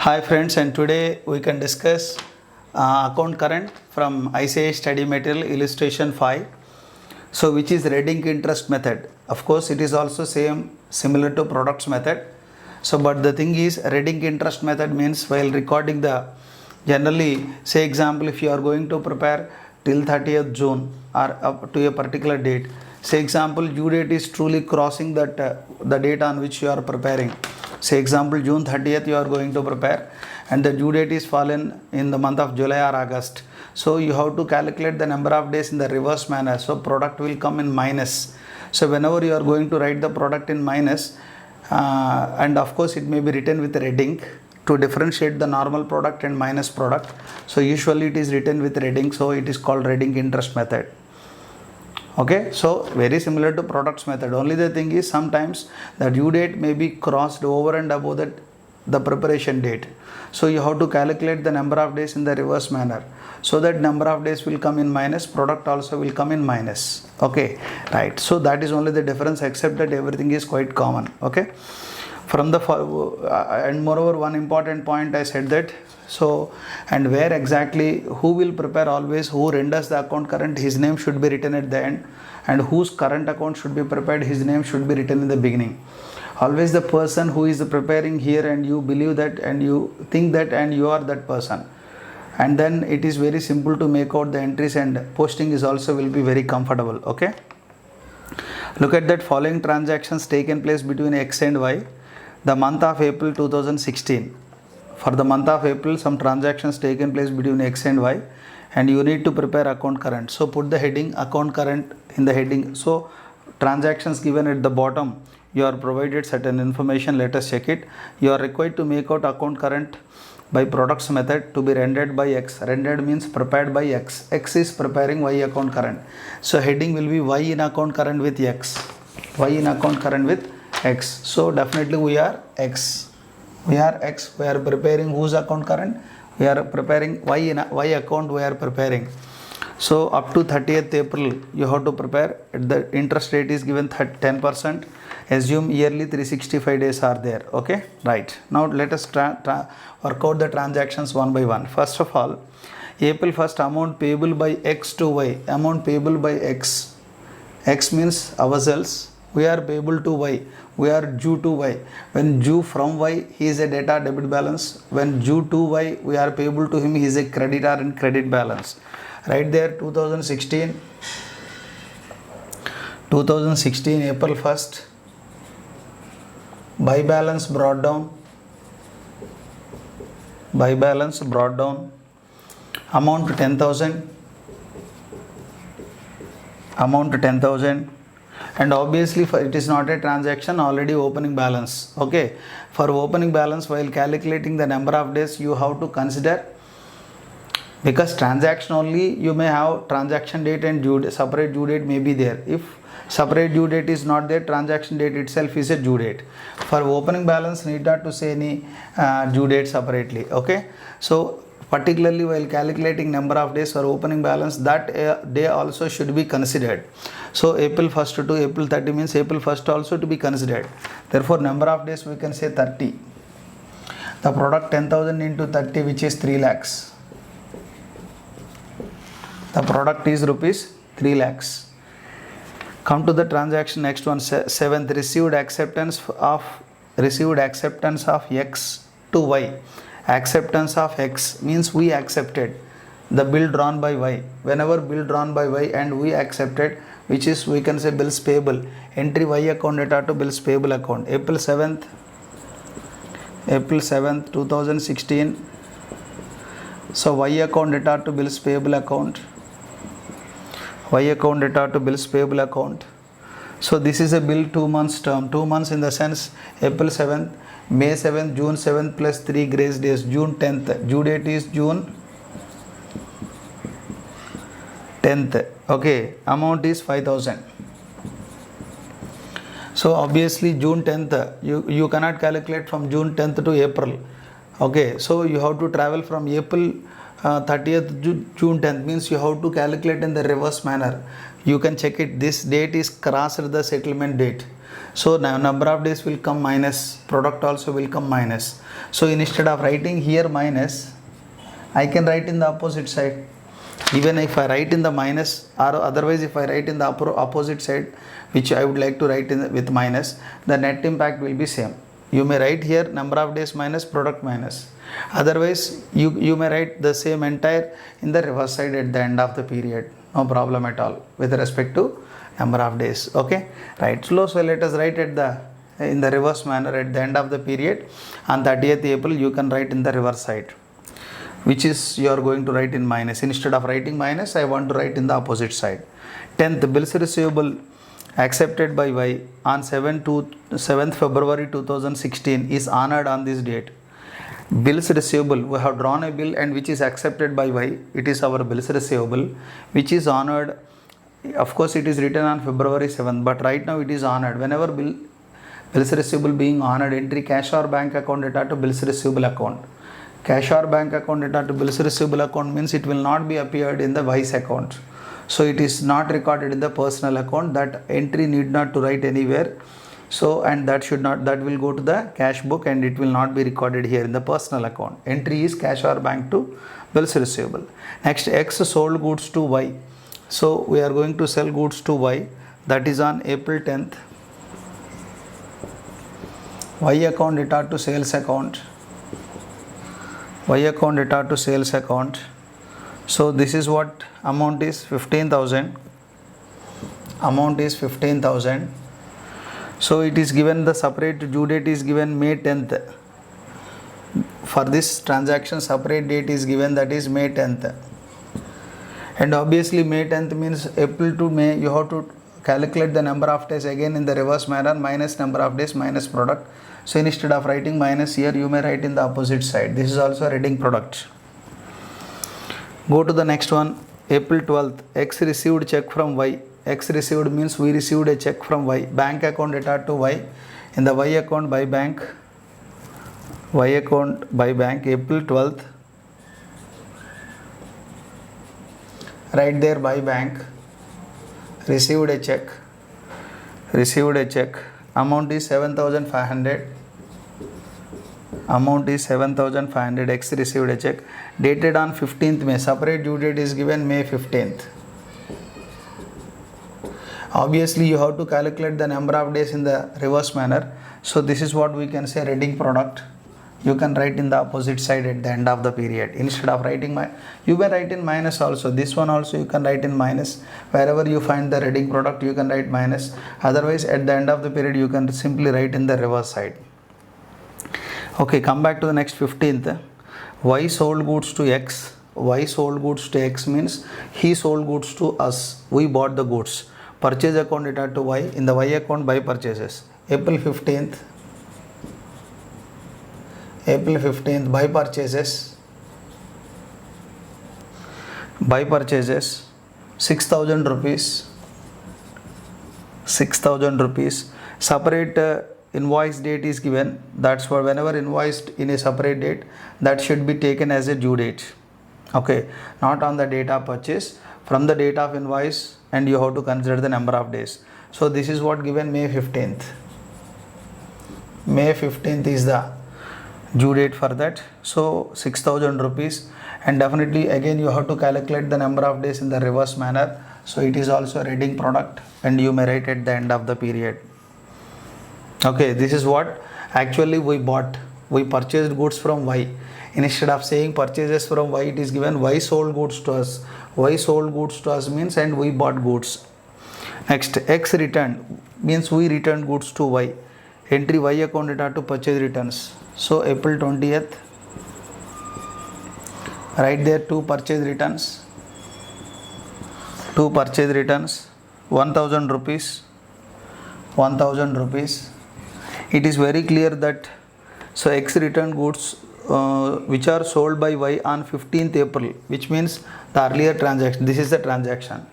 Hi friends, and today we can discuss account current from ICAI study material illustration 5. So which is Redding interest method. Of course it is also similar to products method. So but the thing is Redding interest method means while recording the generally say example if you are going to prepare till 30th June or up to a particular date. Say example due date is truly crossing that the date on which you are preparing. Say example June 30th you are going to prepare and the due date is fallen in the month of July or August. So you have to calculate the number of days in the reverse manner. So product will come in minus. So whenever you are going to write the product in minus and of course it may be written with Redding to differentiate the normal product and minus product. So usually it is written with Redding, so it is called Redding interest method. Okay, so very similar to products method. Only the thing is sometimes the due date may be crossed over and above the preparation date. So you have to calculate the number of days in the reverse manner. So that number of days will come in minus, product also will come in minus. Okay, right. So that is only the difference, except that everything is quite common. Okay, from the and moreover one important point I said that. So and where exactly who will prepare, always who renders the account current, his name should be written at the end, and whose current account should be prepared, his name should be written in the beginning. Always the person who is preparing here and you believe that and you think that and you are that person, and then it is very simple to make out the entries and posting is also will be very comfortable. Okay, look at that following transactions taken place between X and Y. The month of April 2016. For the month of April, some transactions taken place between X and Y, and you need to prepare account current. So put the heading account current in the heading. So transactions given at the bottom, you are provided certain information. Let us check it. You are required to make out account current by products method to be rendered by X. Rendered means prepared by X. X is preparing Y account current. So heading will be Y in account current with X. Y in account current with X. So definitely we are X. We are X. We are preparing whose account current? We are preparing Y in Y account. We are preparing. So up to 30th April you have to prepare. The interest rate is given 10%. Assume yearly 365 days are there. Okay, right. Now let us work out the transactions one by one. First of all, April 1st, amount payable by X to Y. Amount payable by X. X means ourselves. We are payable to Y. We are due to Y. When due from Y, he is a debit balance. When due to Y, we are payable to him, he is a creditor in credit balance. Right there, 2016 April 1st, buy balance brought down. Buy balance brought down. Amount 10,000. Amount 10,000. And obviously it is not a transaction, already opening balance. Okay, for opening balance, while calculating the number of days, you have to consider, because transaction only you may have transaction date and separate due date may be there. If separate due date is not there, transaction date itself is a due date. For opening balance, need not to say any due date separately. Okay, so particularly while calculating number of days for opening balance, that day also should be considered. So April 1st to April 30 means April 1st also to be considered. Therefore number of days we can say 30. The product 10,000 into 30, which is 3 lakhs. The product is rupees 3 lakhs. Come to the transaction next one, 7th, received acceptance of X to Y. Acceptance of X means we accepted the bill drawn by Y. Whenever bill drawn by Y and we accepted, which is we can say bills payable, entry Y account data to bills payable account. April 7th 2016. So Y account data to bills payable account. Y account data to bills payable account. So this is a bill 2 months term. 2 months in the sense April 7th, May 7th, June 7th plus 3 grace days, June 10th. Due date is June 10th. Okay, amount is 5,000. So obviously June 10th, you cannot calculate from June 10th to April. Okay, so you have to travel from April 30th to June 10th, means you have to calculate in the reverse manner. You can check it. This date is crossed the settlement date. So now number of days will come minus, product also will come minus. So instead of writing here minus, I can write in the opposite side. Even if I write in the minus, or otherwise if I write in the opposite side, which I would like to write with minus, the net impact will be same. You may write here number of days minus, product minus. Otherwise you may write the same entire in the reverse side at the end of the period. No problem at all with respect to number of days. Okay, right. So let us write in the reverse manner at the end of the period. On 30th April you can write in the reverse side, which is you are going to write in minus. Instead of writing minus, I want to write in the opposite side. 10th, bills receivable accepted by Y on 7th February 2016 is honored on this date. Bills receivable, we have drawn a bill and which is accepted by Y. It is our bills receivable which is honored. Of course it is written on February 7th, but right now it is honored. Whenever bills receivable being honored, entry cash or bank account data to bills receivable account. Cash or bank account data to bills receivable account means it will not be appeared in the Y's account. So it is not recorded in the personal account. That entry need not to write anywhere. So and that will go to the cash book and it will not be recorded here in the personal account. Entry is cash or bank to bills receivable. Next, X sold goods to Y. So we are going to sell goods to Y. That is on April 10th. Y account data to sales account. Y account data to sales account. So this is what amount is 15,000. Amount is 15,000. So it is given, the separate due date is given May 10th. For this transaction separate date is given, that is May 10th. And obviously May 10th means April to May, you have to calculate the number of days again in the reverse manner, minus number of days minus product. So instead of writing minus here, you may write in the opposite side. This is also a reading product. Go to the next one. April 12th, X received check from Y. X received means we received a check from Y. Bank account data to Y. In the Y account by bank. Y account by bank, April 12th. Right there by bank. Received a check. Received a check. Amount is 7,500. Amount is 7,500. X received a check. Dated on 15th May. Separate due date is given May 15th. Obviously you have to calculate the number of days in the reverse manner. So this is what we can say reading product. You can write in the opposite side at the end of the period. Instead of writing you may write in minus also. This one also you can write in minus. Wherever you find the reading product you can write minus. Otherwise at the end of the period you can simply write in the reverse side. Okay, come back to the next 15th. Y sold goods to X. Y sold goods to X means he sold goods to us. We bought the goods. Purchase account data to Y. In the Y account by purchases. April 15th. April 15th by purchases. By purchases 6,000 rupees. 6,000 rupees. Separate invoice date is given. That's why whenever invoiced in a separate date, that should be taken as a due date. Okay, not on the date of purchase, from the date of invoice, and you have to consider the number of days. So this is what given May 15th. May 15th is the due date for that. So 6,000 rupees, and definitely again you have to calculate the number of days in the reverse manner. So it is also a reading product and you may write at the end of the period. Okay, this is what actually we bought. We purchased goods from Y. Instead of saying purchases from Y, it is given Y sold goods to us. Y sold goods to us means and we bought goods. Next, X returned means we returned goods to Y. Entry Y account data to purchase returns. So April 20th. Right there two purchase returns. Two purchase returns. 1,000 rupees. 1,000 rupees. It is very clear that so X returned goods which are sold by Y on 15th April, which means the earlier transaction. This is the transaction.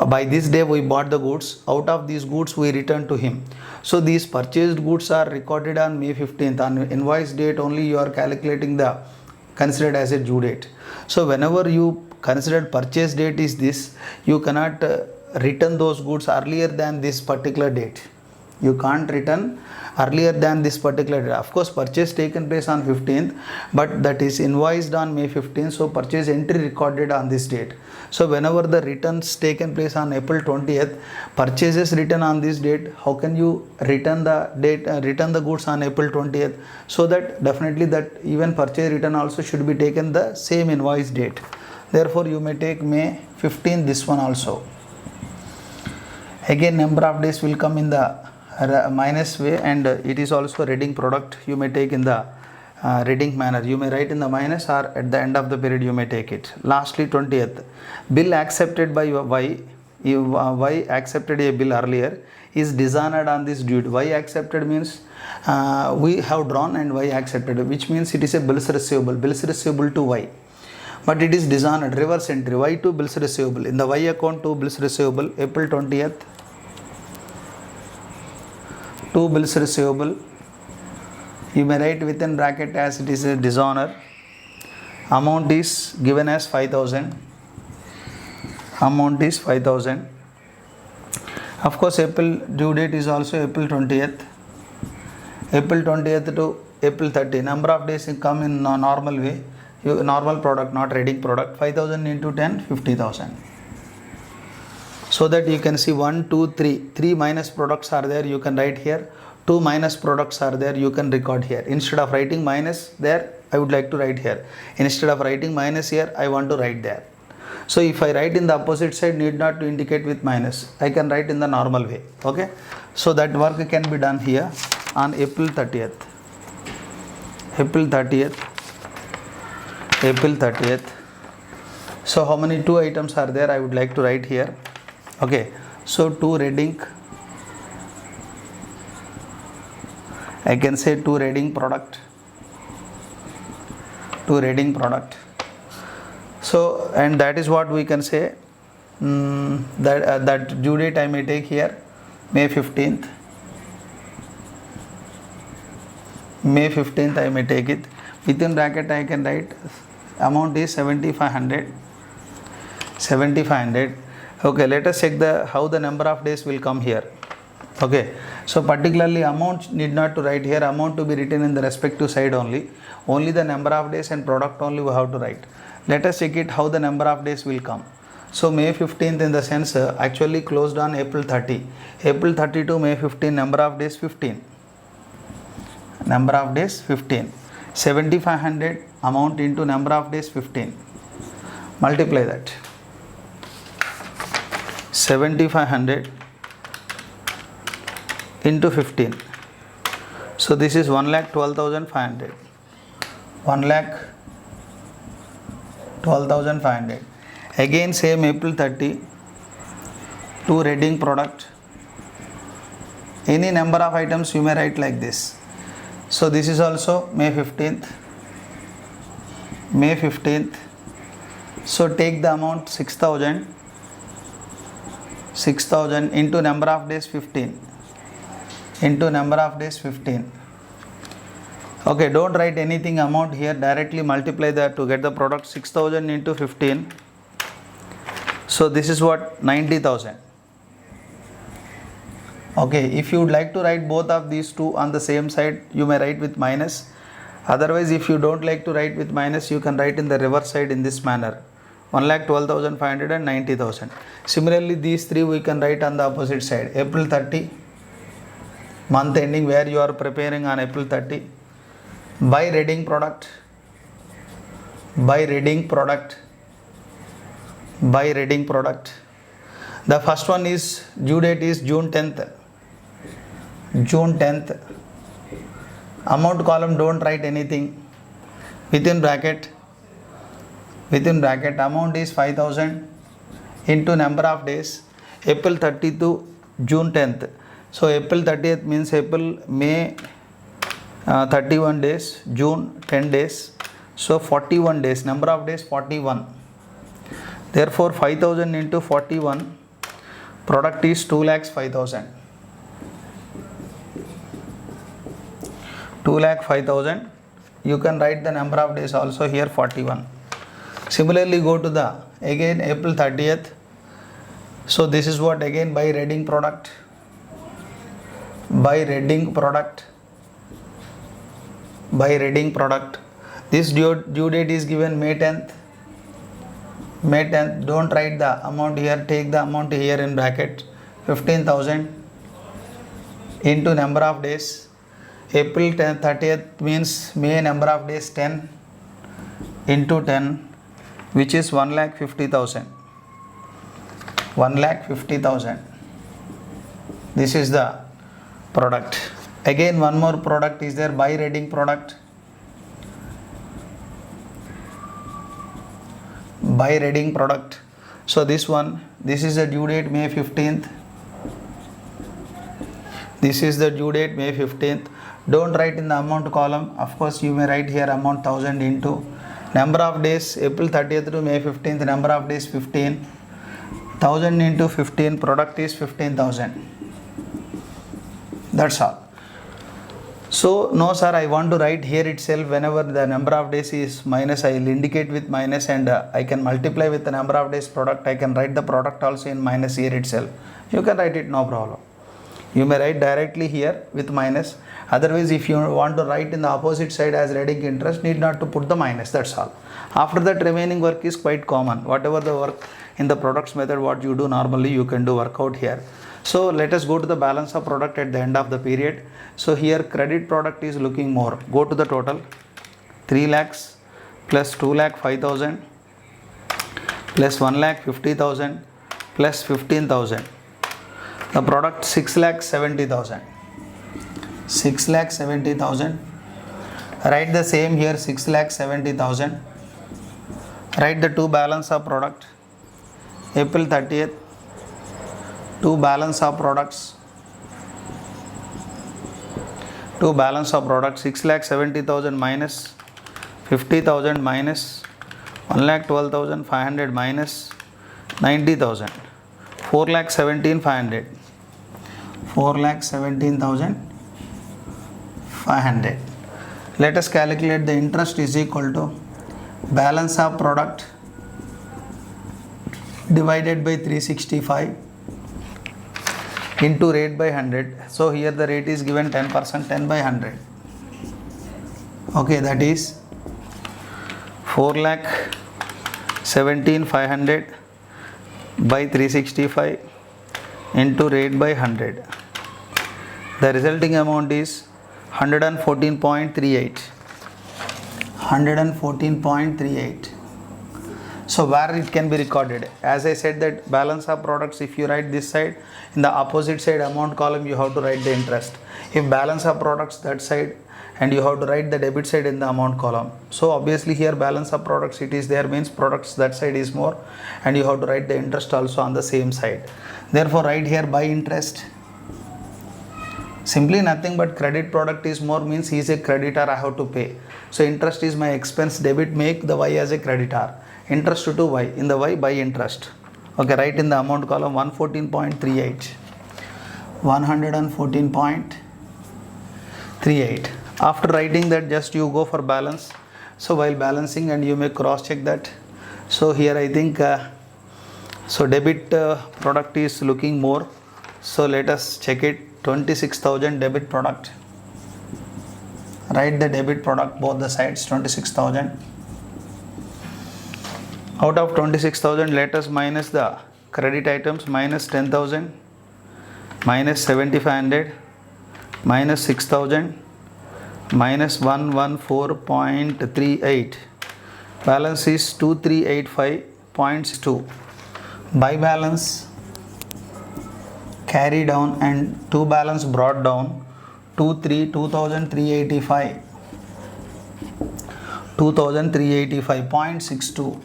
By this day we bought the goods. Out of these goods we returned to him. So these purchased goods are recorded on May 15th. On invoice date only you are calculating the considered as a due date. So whenever you considered purchase date is this, you cannot return those goods earlier than this particular date. You can't return earlier than this particular date. Of course, purchase taken place on 15th, but that is invoiced on May 15th, so purchase entry recorded on this date. So whenever the returns taken place on April 20th, purchases written on this date, how can you return the date, return the goods on April 20th? So that definitely that even purchase return also should be taken the same invoice date. Therefore, you may take May 15th, this one also. Again, number of days will come in the minus way, and it is also reading product. You may take in the reading manner. You may write in the minus, or at the end of the period you may take it. Lastly, 20th, bill accepted by Y. Y accepted a bill earlier is dishonored on this due. Y accepted means we have drawn and Y accepted, which means it is a bills receivable to Y. But it is dishonored, reverse entry, Y to bills receivable. In the Y account to bills receivable, April 20th, to bills receivable, you may write within bracket as it is a dishonor. Amount is given as 5,000. Amount is 5,000. Of course, April due date is also April 20th. April 20th to April 30. Number of days come in normal way. Normal product, not reading product. 5,000 into 10, 50,000. So that you can see 1, 2, 3. 3 minus products are there, you can write here. 2 minus products are there, you can record here. Instead of writing minus there, I would like to write here. Instead of writing minus here, I want to write there. So if I write in the opposite side, need not to indicate with minus. I can write in the normal way. Okay. So that work can be done here on April 30th. April 30th. April 30th. So how many 2 items are there? I would like to write here. Okay. So 2 red ink. I can say 2 reading product. 2 reading product. So, and that is what we can say, that due date I may take here May 15th. May 15th I may take it. Within bracket I can write amount is 7,500. 7,500. Okay, let us check how the number of days will come here. Okay, so particularly amount need not to write here. Amount to be written in the respective side only. Only the number of days and product only we have to write. Let us check it how the number of days will come. So May 15th in the sense actually closed on April 30. April 30 to May 15, number of days 15. Number of days 15. 7,500 amount into number of days 15. Multiply that. 7,500 into 15. So this is 1,12,500. 1,12,500. Again same April 30. 2 reading product. Any number of items you may write like this. So this is also May 15th. May 15th. So take the amount 6,000. 6,000 into number of days 15. Into number of days 15. Okay, don't write anything amount here, directly multiply that to get the product. 6,000 into 15. So this is what, 90,000. Okay, if you would like to write both of these two on the same side, you may write with minus. Otherwise, if you don't like to write with minus, you can write in the reverse side in this manner. 1,12,500 and 90,000. Similarly, these three we can write on the opposite side. April 30, month ending where you are preparing on April 30. Buy reading product. Buy reading product. Buy reading product. The first one is due date is June 10th. June 10th. Amount column don't write anything. Within bracket amount is 5,000 into number of days April 30 to June 10th. So April 30th means May 31 days, June 10 days. So 41 days, number of days 41. Therefore 5,000 into 41, product is 2,05,000. 2,05,000. You can write the number of days also here 41. Similarly, go to the again April 30th. So this is what again buy reading product. by Reading product. By Reading product. This due date is given May 10th. May 10th. Don't write the amount here. Take the amount here in bracket. 15,000 into number of days. April 10th, 30th means May number of days 10 into 10, which is 1,50,000. 1,50,000. This is the product. Again, one more product is there, by Reading product. By Reading product. So this one, this is the due date May 15th. This is the due date May 15th. Don't write in the amount column. Of course, you may write here amount 1000 into number of days April 30th to May 15th. Number of days 15. 1000 into 15. Product is 15,000. That's all. So no sir, I want to write here itself. Whenever the number of days is minus, I will indicate with minus, and I can multiply with the number of days product. I can write the product also in minus here itself. You can write it, no problem. You may write directly here with minus. Otherwise, if you want to write in the opposite side as Reading interest, need not to put the minus. That's all. After that, remaining work is quite common. Whatever the work in the products method, what you do normally, you can do work out here. So let us go to the balance of product at the end of the period. So here credit product is looking more. Go to the total. 3 lakhs plus 2,05,000 plus 1,50,000 plus 15,000. The product 6,70,000. 6,70,000. Write the same here, 6,70,000. Write the two balance of product. April 30th. Two balance of products. Two balance of products. 6,70,000 minus 50,000 minus 1,12,500 minus 90,000. 4,17,500. 4,17,500. Let us calculate the interest is equal to balance of product divided by 365 into rate by 100. So here the rate is given 10%, 10 by 100. Okay, that is 4,17,500 by 365 into rate by 100. The resulting amount is 114.38. 114.38. So where it can be recorded? As I said that balance of products, if you write this side, in the opposite side amount column you have to write the interest. If balance of products that side, and you have to write the debit side in the amount column. So obviously here balance of products it is there, means products that side is more, and you have to write the interest also on the same side. Therefore write here by interest. Simply nothing but credit product is more, means he is a creditor, I have to pay. So interest is my expense, debit, make the Y as a creditor. Interest to Y, in the Y by interest. Okay, write in the amount column 114.38. 114.38. After writing that, just you go for balance. So while balancing, and you may cross check that. So here I think so debit product is looking more. So let us check it. 26,000 debit product. Write the debit product both the sides, 26,000. Out of 26,000, let us minus the credit items. Minus 10,000, minus 7,500, minus 6,000, minus 114.38. Balance is 2385.2. By balance carry down and to balance brought down. 2,385. 2,385.62.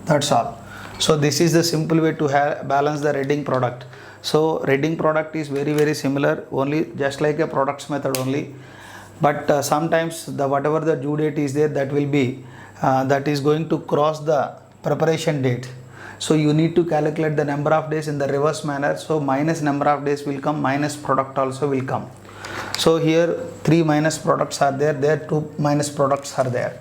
That's all. So this is the simple way to balance the Reading product. So Reading product is very, very similar, only just like a products method only. But sometimes the whatever the due date is there, that will be that is going to cross the preparation date. So you need to calculate the number of days in the reverse manner. So minus number of days will come, minus product also will come. So here 3 minus products are there, 2 minus products are there.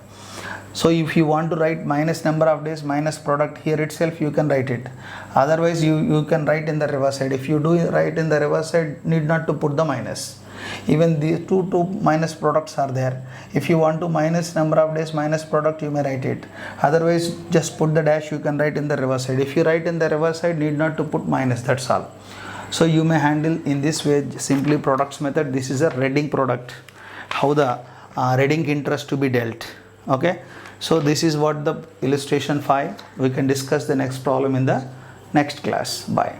So if you want to write minus number of days minus product here itself, you can write it. Otherwise you can write in the reverse side. If you do write in the reverse side, need not to put the minus. Even the two minus products are there. If you want to minus number of days minus product, you may write it. Otherwise just put the dash, you can write in the reverse side. If you write in the reverse side, need not to put minus, that's all. So you may handle in this way, simply products method. This is a reading product, how the reading interest to be dealt. Okay, so this is what the illustration 5. We can discuss the next problem in the next class. Bye.